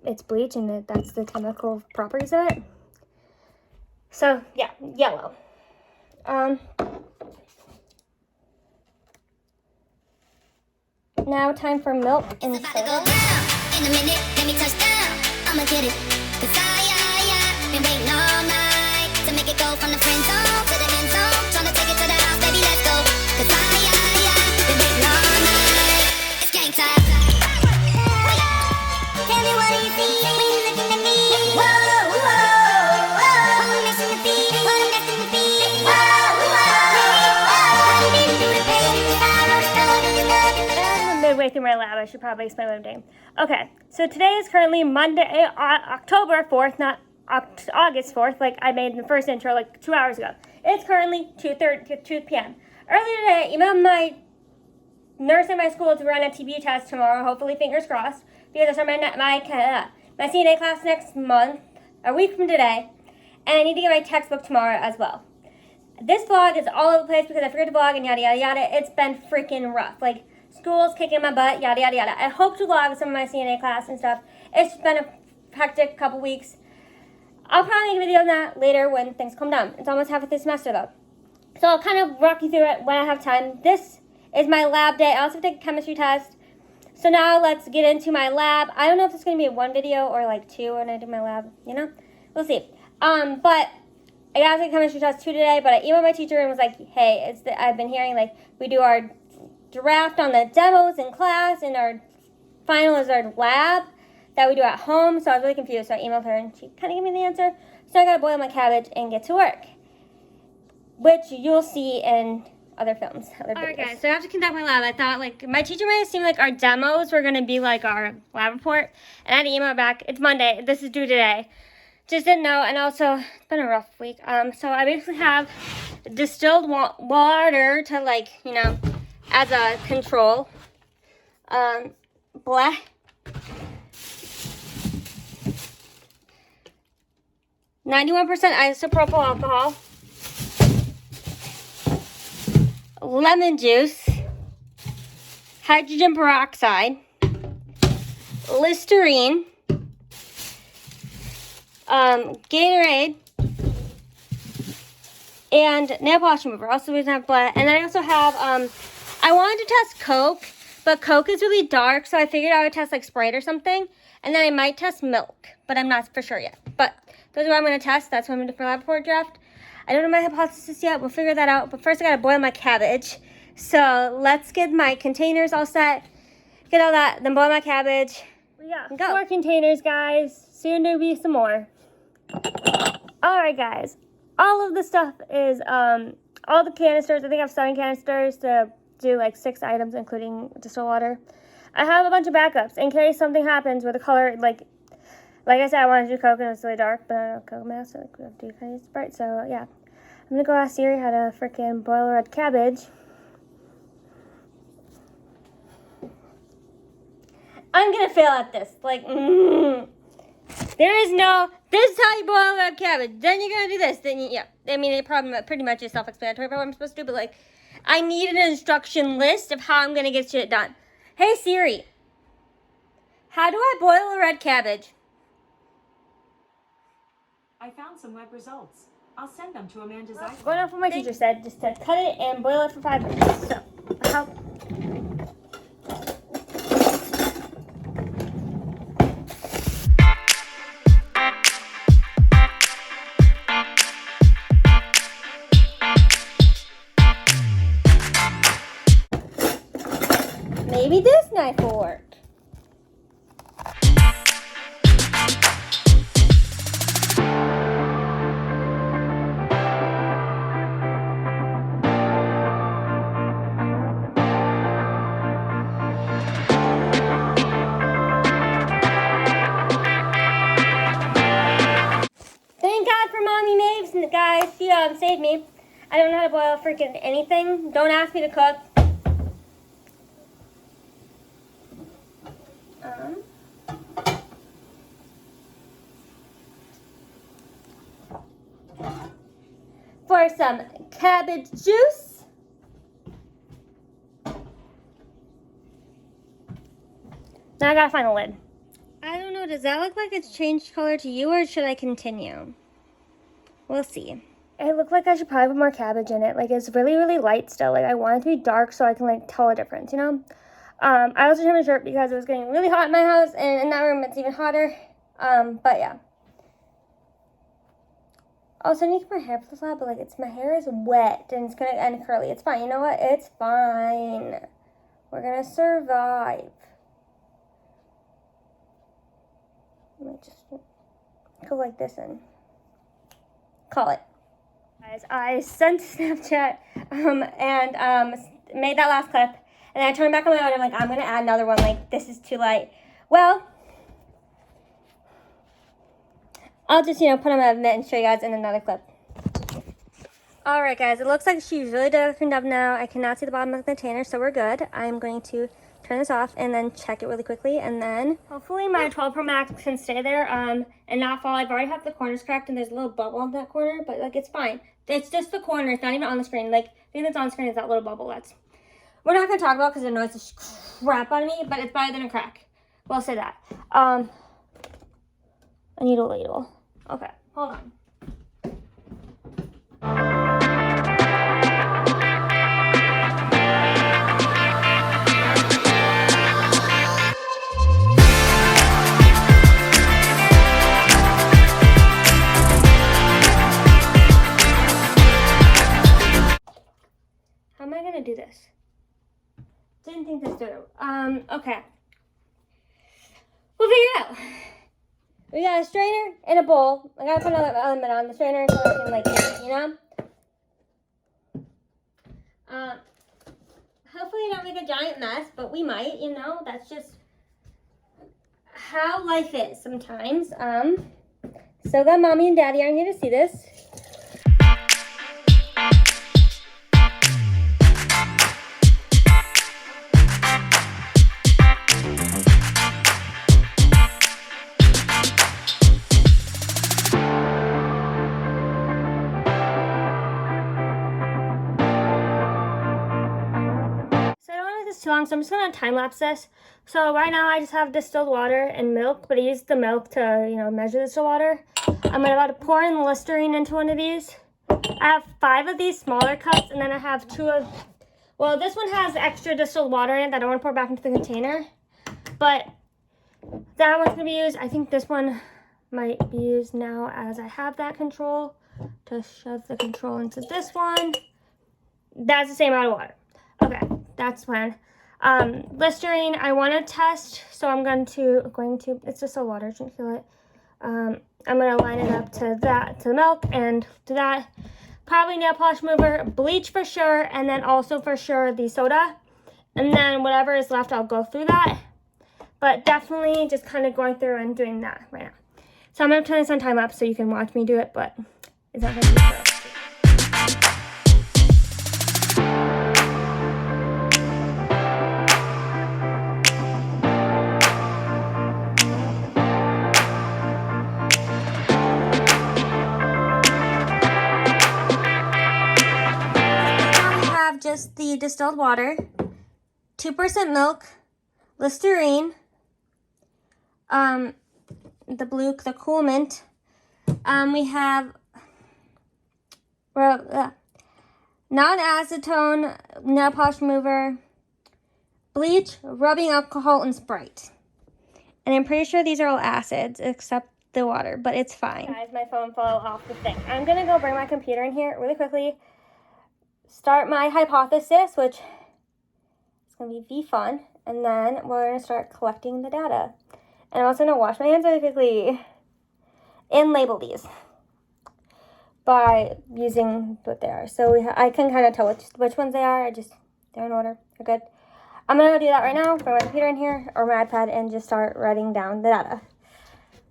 it's bleach and that's the chemical properties of it. So, yeah, yellow. Now time for milk and soda. In a minute, let me touch down. I'ma get it. 'Cause I been waiting all night to make it go from the friend zone to the end zone. Tryna take it to the house, baby, let's go. 'Cause I been waiting all night. It's game time. Tell me what do you see when you're looking at me? Whoa, whoa, whoa. Who I'm missing to be? What I'm destined to be? Whoa, whoa, whoa. I've been through the pain and the sorrow, starting to love and love. Midway through my lab, I should probably explain what I'm doing. Okay, so today is currently Monday, October 4th, not August 4th, like I made in the first intro like 2 hours ago. It's currently 2 p.m. Earlier today, I emailed my nurse at my school to run a TB test tomorrow, hopefully fingers crossed, because I start my CNA class next month, a week from today, and I need to get my textbook tomorrow as well. This vlog is all over the place because I forgot to vlog and yada yada yada. It's been freaking rough. Like, school's kicking my butt, yada yada yada. I hope to vlog some of my CNA class and stuff. It's been a hectic couple weeks. I'll probably make a video on that later when things calm down. It's almost half of the semester though. So I'll kind of walk you through it when I have time. This is my lab day. I also have to take a chemistry test. So now let's get into my lab. I don't know if it's going to be one video or like two when I do my lab, you know? We'll see. But I got to take a chemistry test too today, but I emailed my teacher and was like, hey, I've been hearing like we do our draft on the demos in class, and our final is our lab that we do at home. So I was really confused. So I emailed her and she kind of gave me the answer. So I got to boil my cabbage and get to work, which you'll see in other films. Alright guys, so I have to conduct my lab. I thought like my teacher might have seemed like our demos were going to be like our lab report, and I had to email back. It's Monday. This is due today. Just didn't know, and also it's been a rough week. So I basically have distilled water to like, you know, as a control. Black 91% isopropyl alcohol, lemon juice, hydrogen peroxide, Listerine, Gatorade, and nail polish remover. Also, we have blood, and then I also have I wanted to test Coke, but Coke is really dark, so I figured I would test like Sprite or something, and then I might test milk, but I'm not for sure yet. But those are what I'm going to test. That's what I'm going to do for lab report draft. I don't know my hypothesis yet. We'll figure that out. But first, I got to boil my cabbage. So let's get my containers all set, get all that, then boil my cabbage. We got 4 containers, guys. Soon to be some more. All right, guys. All of the stuff is all the canisters. I think I have 7 canisters to do like 6 items, including distilled water. I have a bunch of backups in case something happens with the color. Like I said, I wanted to do Coke and it's really dark, but I don't have Coke mask, so I have to do kind of Sprite. So yeah, I'm gonna go ask Siri how to freaking boil a red cabbage. I'm gonna fail at this. Like, there is no. This is how you boil a red cabbage. Then you're gonna do this. Then yeah. I mean, it probably pretty much is self-explanatory for what I'm supposed to do, but like, I need an instruction list of how I'm gonna get shit done. Hey Siri, how do I boil a red cabbage? I found some web results. I'll send them to Amanda's iPhone. Going off what my teacher said, just to cut it and boil it for 5 minutes. So, how? Maybe this knife will work. Thank God for Mommy Maves, guys. She saved me. I don't know how to boil freaking anything. Don't ask me to cook. For some cabbage juice. Now I gotta find a lid. I don't know does that look like it's changed color to you, or should I continue? We'll see. It looked like I should probably put more cabbage in it. Like, it's really, really light still. Like, I want it to be dark so I can, like, tell a difference, you know? I also turned my shirt because it was getting really hot in my house, and in that room it's even hotter. But yeah. Also, I need to keep my hair flat, but, like, my hair is wet, and it's gonna end curly. It's fine. You know what? It's fine. We're gonna survive. Let me just go like this and call it. Guys, I sent Snapchat and made that last clip, and I turned back on my own. I'm like, I'm gonna add another one. Like, this is too light. Well, I'll just, put on my mitt and show you guys in another clip. All right, guys, it looks like she's really darkened up now. I cannot see the bottom of the container, so we're good. I'm going to turn this off and then check it really quickly, and then hopefully my 12 Pro Max can stay there and not fall. I've already have the corners cracked, and there's a little bubble in that corner, but, like, it's fine. It's just the corner. It's not even on the screen. Like, the thing that's on the screen is that little bubble we're not going to talk about because it annoys the crap out of me, but it's better than a crack. We'll say that. I need a ladle. Okay, hold on. How am I gonna do this? Didn't think this through. Okay. We'll figure it out. We got a strainer and a bowl. I gotta put another element on the strainer so I can, like, hopefully not make a giant mess, but we might, that's just how life is sometimes. So glad mommy and daddy aren't here to see this. Too long, so I'm just gonna time lapse this. So right now I just have distilled water and milk, but I used the milk to measure the distilled water. I'm about to pour in Listerine into one of these. I have 5 of these smaller cups, and then I have 2 of, well, this one has extra distilled water in it that I want to pour back into the container, but that one's gonna be used. I think this one might be used now as I have that control to shove the control into this one. That's the same amount of water. Okay, that's when. Listerine, I want to test, so I'm going to, it's just a water, shouldn't feel it. I'm going to line it up to the milk, and to that, probably nail polish remover, bleach for sure, and then also for sure the soda. And then whatever is left, I'll go through that. But definitely just kind of going through and doing that right now. So I'm going to turn this on time lapse so you can watch me do it, but it's not going to be fair. Just the distilled water, 2% milk, Listerine, the Cool Mint. We have non-acetone nail polish remover, bleach, rubbing alcohol, and Sprite. And I'm pretty sure these are all acids except the water, but it's fine. Guys, my phone fell off the thing. I'm gonna go bring my computer in here really quickly. Start my hypothesis, which is going to be fun, and then we're going to start collecting the data. And I'm also going to wash my hands really quickly and label these by using what they are. So I can kind of tell which ones they are. They're in order. They're good. I'm going to go do that right now, bring my computer in here, or my iPad, and just start writing down the data.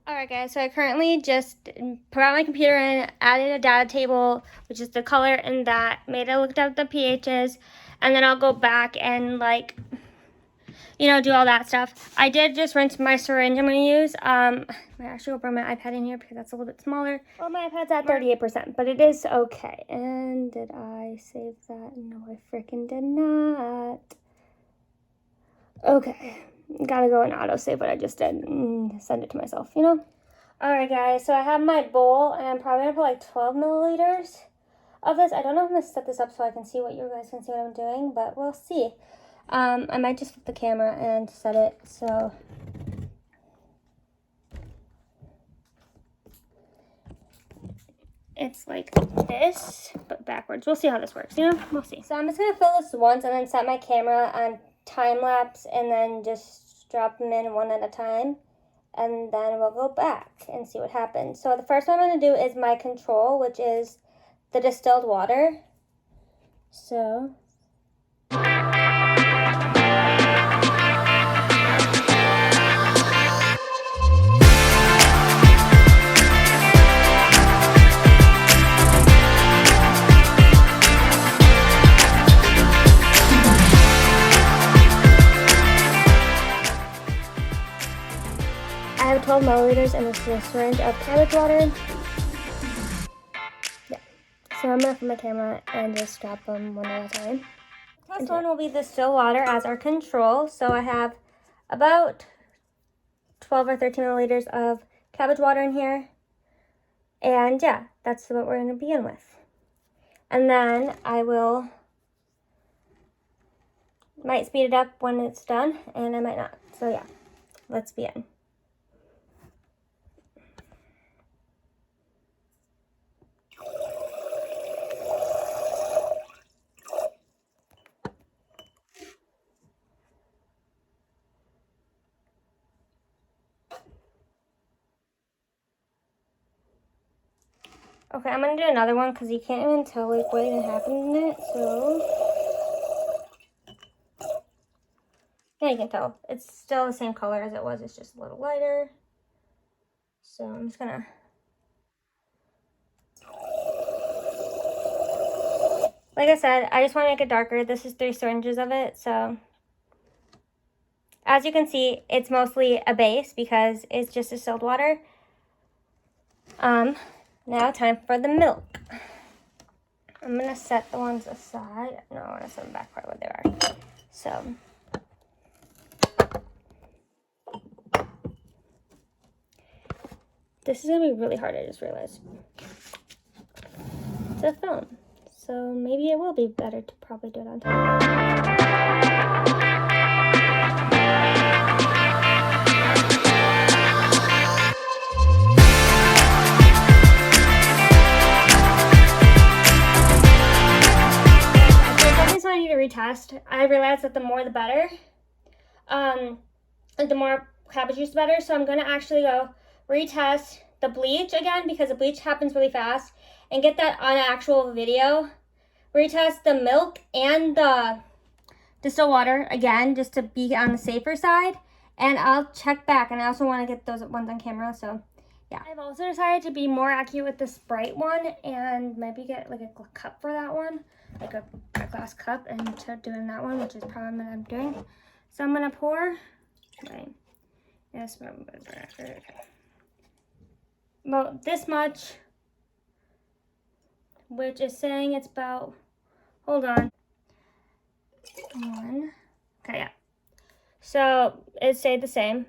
Alright guys, so I currently just put out my computer in, added a data table, which is the color in that, made it looked up the pHs, and then I'll go back and do all that stuff. I did just rinse my syringe I'm going to use. I actually will bring my iPad in here because that's a little bit smaller. Well, my iPad's at 38%, but it is okay. And did I save that? No, I freaking did not. Okay. Gotta go and autosave what I just did and send it to myself, you know? Alright guys, so I have my bowl and I'm probably gonna put like 12 milliliters of this. I don't know if I'm gonna set this up so I can see what you guys can see what I'm doing, but we'll see. I might just flip the camera and set it so it's like this, but backwards. We'll see how this works, you know? We'll see. So I'm just gonna fill this once and then set my camera on time lapse and then just drop them in one at a time. And then we'll go back and see what happens. So the first one I'm gonna do is my control, which is the distilled water. So I have 12 milliliters and this is a syringe of cabbage water. Yeah. So I'm gonna put my camera and just drop them one at a time. This one will be the still water as our control. So I have about 12 or 13 milliliters of cabbage water in here. And yeah, that's what we're gonna begin with. And then I might speed it up when it's done and I might not. So yeah, let's begin. Okay, I'm gonna do another one because you can't even tell like what even happened in it, so yeah, you can tell. It's still the same color as it was, it's just a little lighter. So I'm just gonna like I said, I just want to make it darker. This is 3 syringes of it, so as you can see, it's mostly a base because it's just distilled water. Now time for the milk. I'm gonna set the ones aside. No, I want to set them back part where they are. So this is gonna be really hard, I just realized. It's a film, so maybe it will be better to probably do it on time. I need to retest. I realized that the more the better. The more cabbage juice the better. So I'm gonna actually go retest the bleach again because the bleach happens really fast and get that on actual video. Retest the milk and the distilled water again just to be on the safer side. And I'll check back, and I also want to get those ones on camera, so yeah. I've also decided to be more accurate with the Sprite one and maybe get like a cup for that one. Like a glass cup and start doing that one, which is probably what I'm doing. So I'm gonna pour about this much, which is saying it's about, hold on, 1, okay, yeah. So it stayed the same,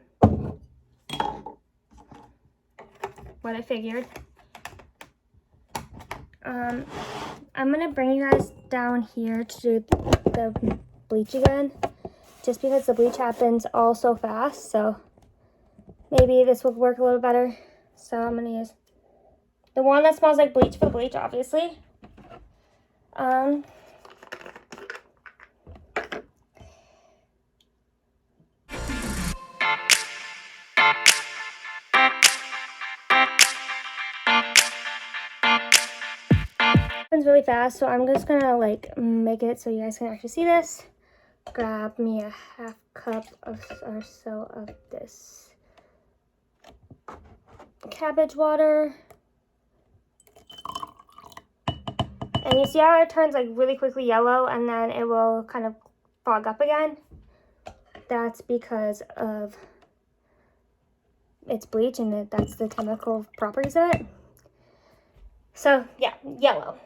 what I figured. I'm gonna bring you guys down here to do the bleach again, just because the bleach happens all so fast, so maybe this will work a little better. So I'm gonna use the one that smells like bleach for the bleach, obviously. Really fast, so I'm just gonna like make it so you guys can actually see this. Grab me a half cup of or so of this cabbage water, and you see how it turns like really quickly yellow and then it will kind of fog up again. That's because of it's bleach and that's the chemical properties of it. So yeah, yellow.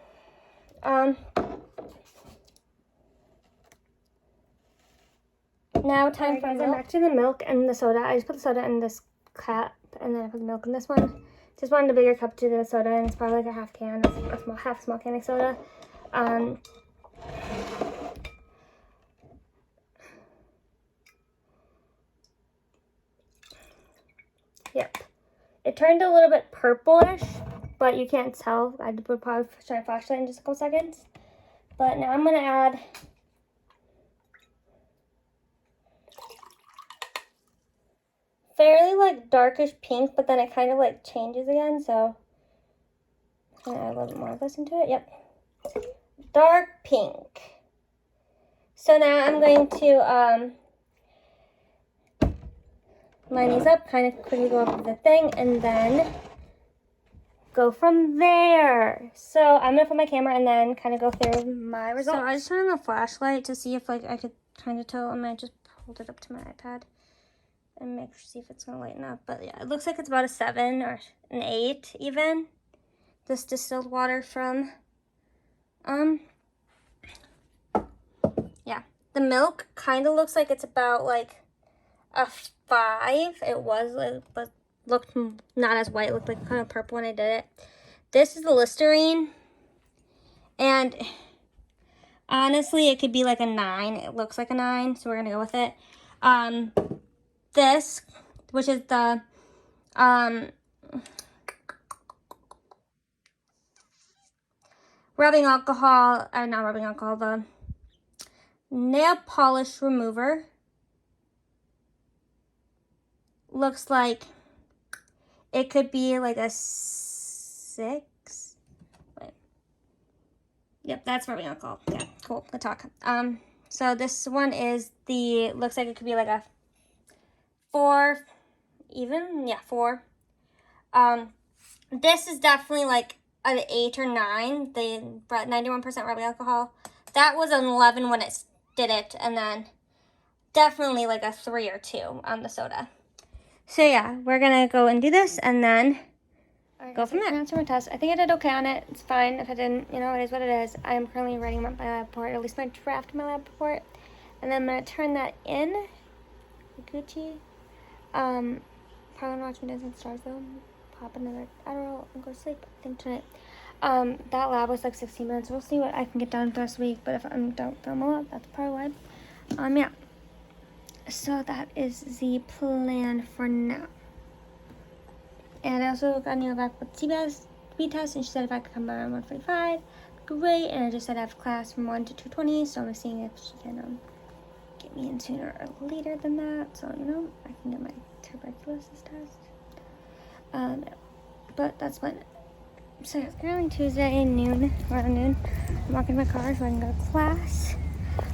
Now time for milk. Back to the milk and the soda. I just put the soda in this cup, and then I put the milk in this one. Just wanted a bigger cup to do the soda, and it's probably like a half can, half small can of soda. Yep. It turned a little bit purplish, but you can't tell. I would probably shine a flashlight in just a couple seconds. But now I'm gonna add fairly like darkish pink, but then it kind of like changes again, so I'm gonna add a little bit more of this into it. Yep. Dark pink. So now I'm going to line these up, kind of quickly go over the thing, and then go from there. So I'm gonna put my camera and then kind of go through my results. So I just turned on the flashlight to see if like I could kind of tell, and I just pulled it up to my iPad and see if it's gonna lighten up. But yeah, it looks like it's about a 7 or an 8 even. This distilled water from yeah, the milk kind of looks like it's about like a 5. It was, but looked not as white. It looked like kind of purple when I did it. This is the Listerine, and honestly it could be like a 9. It looks like a 9, so we're gonna go with it. This, which is the rubbing alcohol, not rubbing alcohol, the nail polish remover, looks like it could be like a 6. Wait. Yep, that's rubbing alcohol. Yeah, cool. Good talk. So this one is looks like it could be like a 4 even. Yeah, 4. This is definitely like an 8 or 9. The 91% rubbing alcohol. That was an 11 when it did it, and then definitely like a 3 or 2 on the soda. So yeah, we're gonna go and do this, and then go from there. Answer my test. I think I did okay on it. It's fine. If I didn't, you know, it is what it is. I am currently writing my lab report, at least my draft of my lab report, and then I'm gonna turn that in. Gucci. Probably gonna watch me Dancing with the Stars though. Pop another Adderall and go to sleep. I think tonight. That lab was like 16 minutes. We'll see what I can get done this week. But if I don't film a lot, that's probably why. Yeah. So that is the plan for now. And I also got Neil back with TB test, and she said if I could come by around 1:45, great. And I just said I have class from 1 to 2:20, so I'm seeing if she can get me in sooner or later than that, so you know I can get my tuberculosis test. But that's when. So it's currently Tuesday around noon. I'm walking my car so I can go to class.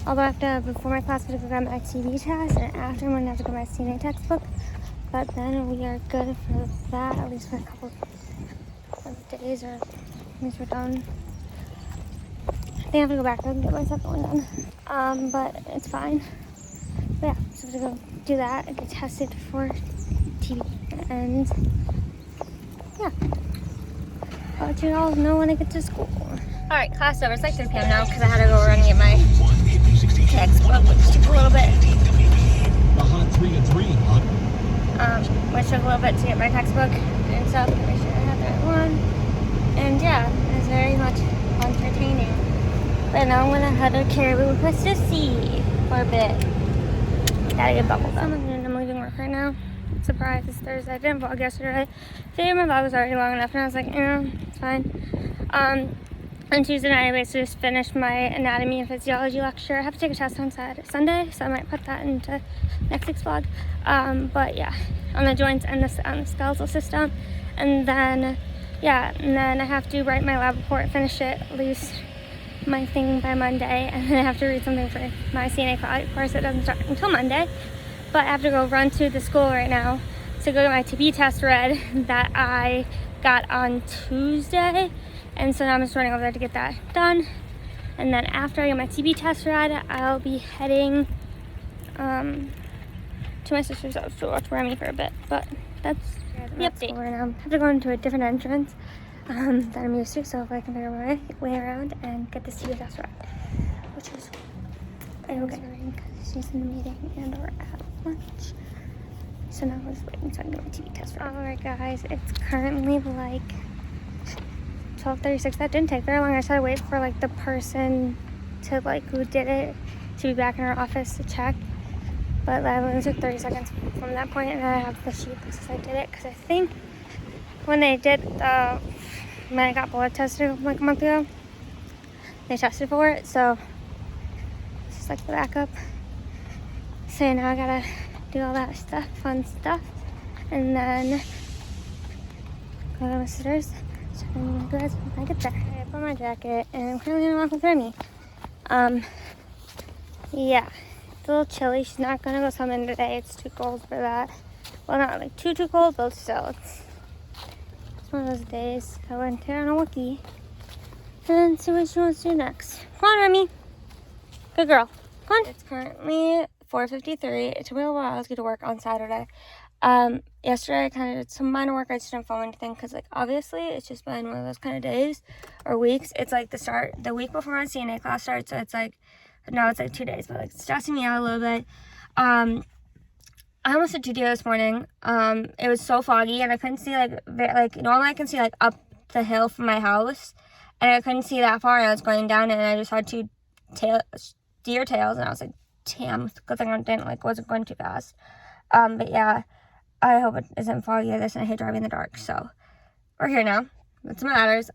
Although I have to, before my class, I have to go grab my TB test, and after I'm going to have to go my CNA textbook. But then we are good for that, at least for a couple of days, or at least we're done. I think I have to go back and get my second one done. But it's fine. But yeah, so I have to go do that and get tested for TB. And yeah, I'll let you all know when I get to school. Alright, class over. It's like 3 p.m. now because I had to go run and get my textbook, which took a little bit. Which took a little bit to get my textbook and stuff. Make sure I have the right one. And yeah, it was very much entertaining. But now I'm gonna head to Caribou with my sissy for a bit. Gotta get bubbled up. I'm leaving work right now. Surprise, it's Thursday. I didn't vlog yesterday. Today my vlog was already long enough, and I was like, it's fine. On Tuesday night, I basically just finished my anatomy and physiology lecture. I have to take a test on Sunday, so I might put that into next week's vlog. But yeah, on the joints and on the skeletal system. And then, yeah, and then I have to write my lab report, finish it, at least my thing by Monday. And then I have to read something for my CNA. Of course, it doesn't start until Monday. But I have to go run to the school right now to go get my TB test read that I got on Tuesday. And so now I'm just running over there to get that done. And then after I get my TB test read, I'll be heading to my sister's house to watch Remy for a bit. But that's the update. Right now, I have to go into a different entrance that I'm used to, so if I can figure my way around and get this TB test read, which is okay. She's in a meeting and we're at lunch. So now we're just waiting so I can get my TV test for. Alright guys, it's currently like 12:36. That didn't take very long. I just had to wait for like the person to like who did it to be back in our office to check. But that only took 30 seconds from that point, and I have the sheet that says I did it because I think when they did when I got blood tested like a month ago, they tested for it. So this is like the backup. So now I gotta do all that stuff, fun stuff, and then go to my sister's. So I'm gonna guys when I get there. I put on my jacket, and I'm currently gonna walk with Remy. Yeah, it's a little chilly. She's not gonna go swimming today. It's too cold for that. Well, not like too cold, but still, it's one of those days. I went here on a Wookiee and see what she wants to do next. Come on, Remy. Good girl. Come on. It's currently 4:53. It took me a while to get to work on Saturday. Yesterday I kind of did some minor work. I just didn't film anything because, like, obviously it's just been one of those kind of days or weeks. It's like the week before my CNA class starts, so it's like, no, it's like 2 days, but like it's stressing me out a little bit. I almost did 2 days this morning. It was so foggy and I couldn't see like normally I can see like up the hill from my house, and I couldn't see that far, and I was going down and I just had two deer tails, and I was like, damn, good thing I wasn't going too fast. But yeah, I hope it isn't foggy like this, and I hate driving in the dark. So we're here now. That's what matters.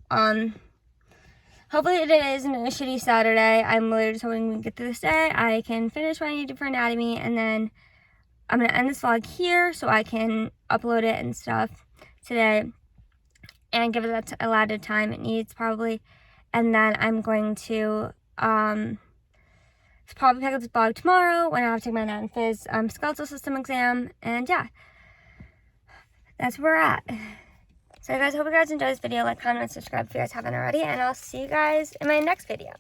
Hopefully it isn't a shitty Saturday. I'm literally just hoping we can get through this day. I can finish what I need to for anatomy, and then I'm gonna end this vlog here so I can upload it and stuff today and give it that allotted time it needs probably. And then I'm going to probably pick up this vlog tomorrow when I have to take my non-phys skeletal system exam. And yeah, that's where we're at. So guys, hope you guys enjoyed this video. Like, comment, and subscribe if you guys haven't already. And I'll see you guys in my next video.